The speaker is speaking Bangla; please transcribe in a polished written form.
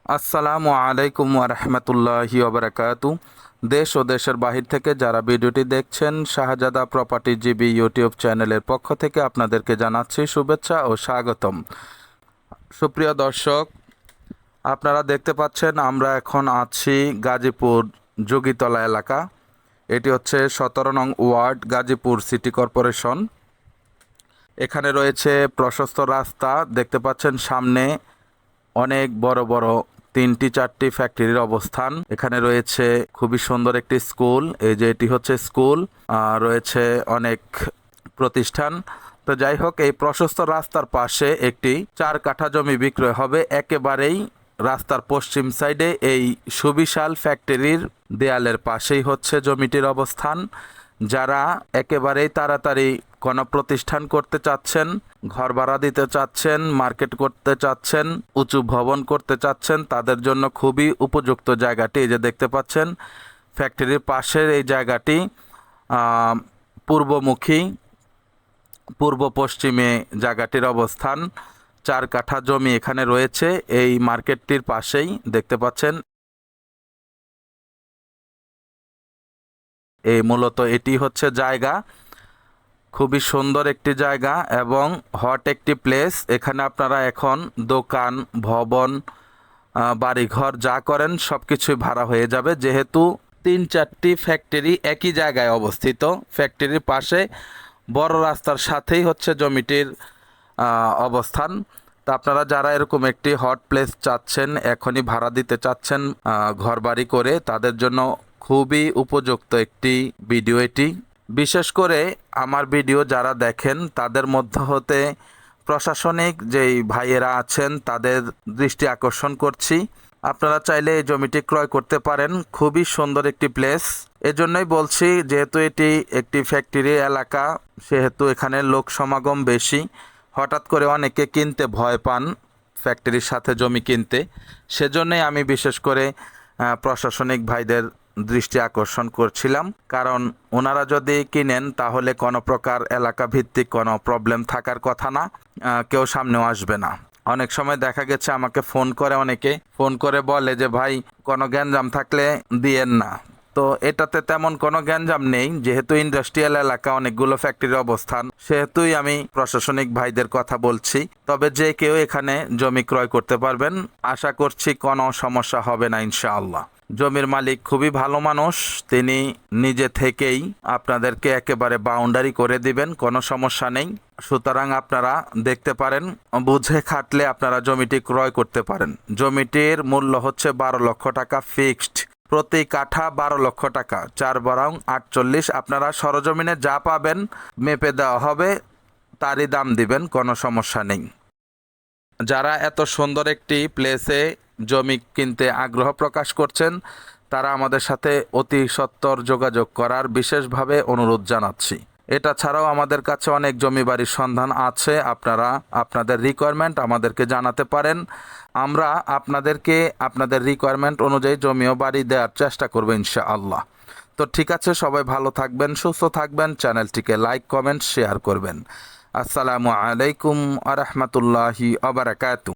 আসসালামু আলাইকুম ওরহমতুল্লাহি ওবরাকাতু। দেশ ও দেশের বাহির থেকে যারা ভিডিওটি দেখছেন, শাহজাদা প্রপার্টি জিবি ইউটিউব চ্যানেলের পক্ষ থেকে আপনাদেরকে জানাচ্ছি শুভেচ্ছা ও স্বাগতম। সুপ্রিয় দর্শক, আপনারা দেখতে পাচ্ছেন আমরা এখন আছি গাজীপুর যোগীতলা এলাকা। এটি হচ্ছে 17 নং ওয়ার্ড, গাজীপুর সিটি কর্পোরেশন। এখানে রয়েছে প্রশস্ত রাস্তা, দেখতে পাচ্ছেন সামনে অনেক বড় বড় 3টি 4টি ফ্যাক্টরির অবস্থান। এখানে রয়েছে খুবই সুন্দর একটি স্কুল, এই যে এটি হচ্ছে স্কুল। রয়েছে অনেক প্রতিষ্ঠান। তো যাই হোক, এই প্রশস্ত রাস্তার পাশে একটি 4 কাঠা জমি বিক্রয় হবে একেবারেই রাস্তার পশ্চিম সাইডে। এই সুবিশাল ফ্যাক্টরির দেয়ালের পাশেই হচ্ছে জমিটির অবস্থান। যারা একেবারেই তাড়াতাড়ি কোনো প্রতিষ্ঠান করতে চাচ্ছেন, ঘর ভাড়া দিতে চাচ্ছেন, মার্কেট করতে চাচ্ছেন, উঁচু ভবন করতে চাচ্ছেন, তাদের জন্য খুবই উপযুক্ত জায়গাটি। এই যে দেখতে পাচ্ছেন ফ্যাক্টরির পাশের এই জায়গাটি পূর্বমুখী, পূর্ব পশ্চিমে জায়গাটির অবস্থান। 4 কাঠা জমি এখানে রয়েছে এই মার্কেটটির পাশেই, দেখতে পাচ্ছেন। এই মূলত এটি হচ্ছে জায়গা, খুবই সুন্দর একটি জায়গা এবং হট একটি প্লেস। এখানে আপনারা এখন দোকান, ভবন, বাড়িঘর যা করেন সব কিছুই ভাড়া হয়ে যাবে, যেহেতু 3-4টি ফ্যাক্টরি একই জায়গায় অবস্থিত। ফ্যাক্টরির পাশে বড় রাস্তার সাথেই হচ্ছে জমিটির অবস্থান। তা আপনারা যারা এরকম একটি হট প্লেস চাচ্ছেন, এখনই ভাড়া দিতে চাচ্ছেন ঘর বাড়ি করে, তাদের জন্য খুবই উপযুক্ত একটি ভিডিও এটি। বিশেষ করে আমার ভিডিও যারা দেখেন তাদের মধ্য হতে প্রশাসনিক যেই ভাইয়েরা আছেন তাদের দৃষ্টি আকর্ষণ করছি। আপনারা চাইলে এই জমিটি ক্রয় করতে পারেন, খুবই সুন্দর একটি প্লেস। এজন্যই বলছি, যেহেতু এটি একটি ফ্যাক্টরি এলাকা, সেহেতু এখানে লোক সমাগম বেশি। হঠাৎ করে অনেকে কিনতে ভয় পান ফ্যাক্টরির সাথে জমি কিনতে। সেজন্যই আমি বিশেষ করে প্রশাসনিক ভাইদের দৃষ্টি আকর্ষণ করছিলাম, কারণ ওনারা যদি কিনেন তাহলে কোনো প্রকার এলাকা ভিত্তিক কোনো প্রবলেম থাকার কথা না, কেউ সামনেও আসবে না। অনেক সময় দেখা গেছে আমাকে অনেকে ফোন করে বলে যে ভাই, কোনো গ্যাঞ্জাম থাকলে দিয়েন না। তো এটাতে তেমন কোনো গ্যাঞ্জাম নেই, যেহেতু ইন্ডাস্ট্রিয়াল এলাকা, অনেকগুলো ফ্যাক্টরির অবস্থান, সেহেতুই আমি প্রশাসনিক ভাইদের কথা বলছি। তবে যে কেউ এখানে জমি ক্রয় করতে পারবেন, আশা করছি কোনো সমস্যা হবে না ইনশাআল্লাহ। জমির মালিক খুবই ভালো মানুষ, তিনি নিজে থেকেই আপনাদেরকে একেবারে বাউন্ডারি করে দিবেন, কোনো সমস্যা নেই। সুতরাং আপনারা দেখতে পারেন, বুঝে খাটলে আপনারা জমিটি ক্রয় করতে পারেন। জমিটির মূল্য হচ্ছে 12 লক্ষ টাকা ফিক্সড, প্রতি কাঠা 12 লক্ষ টাকা, 4×48। আপনারা সরজমিনে যা পাবেন মেপে দেওয়া হবে, তারই দাম দিবেন, কোনো সমস্যা নেই। যারা এত সুন্দর একটি প্লেসে জমি কিনতে আগ্রহ প্রকাশ করছেন, তারা আমাদের সাথে অতি সত্বর যোগাযোগ করার বিশেষভাবে অনুরোধ জানাচ্ছি। এটা ছাড়াও আমাদের কাছে অনেক জমি বাড়ির সন্ধান আছে, আপনারা আপনাদের রিকোয়ারমেন্ট আমাদেরকে জানাতে পারেন। আমরা আপনাদেরকে আপনাদের রিকোয়ারমেন্ট অনুযায়ী জমি ও বাড়ি দেওয়ার চেষ্টা করব ইনশাআল্লাহ। তো ঠিক আছে, সবাই ভালো থাকবেন, সুস্থ থাকবেন, চ্যানেলটিকে লাইক, কমেন্ট, শেয়ার করবেন। আসসালামু আলাইকুম আ রহমতুল্লাহি আ বারাকাতু।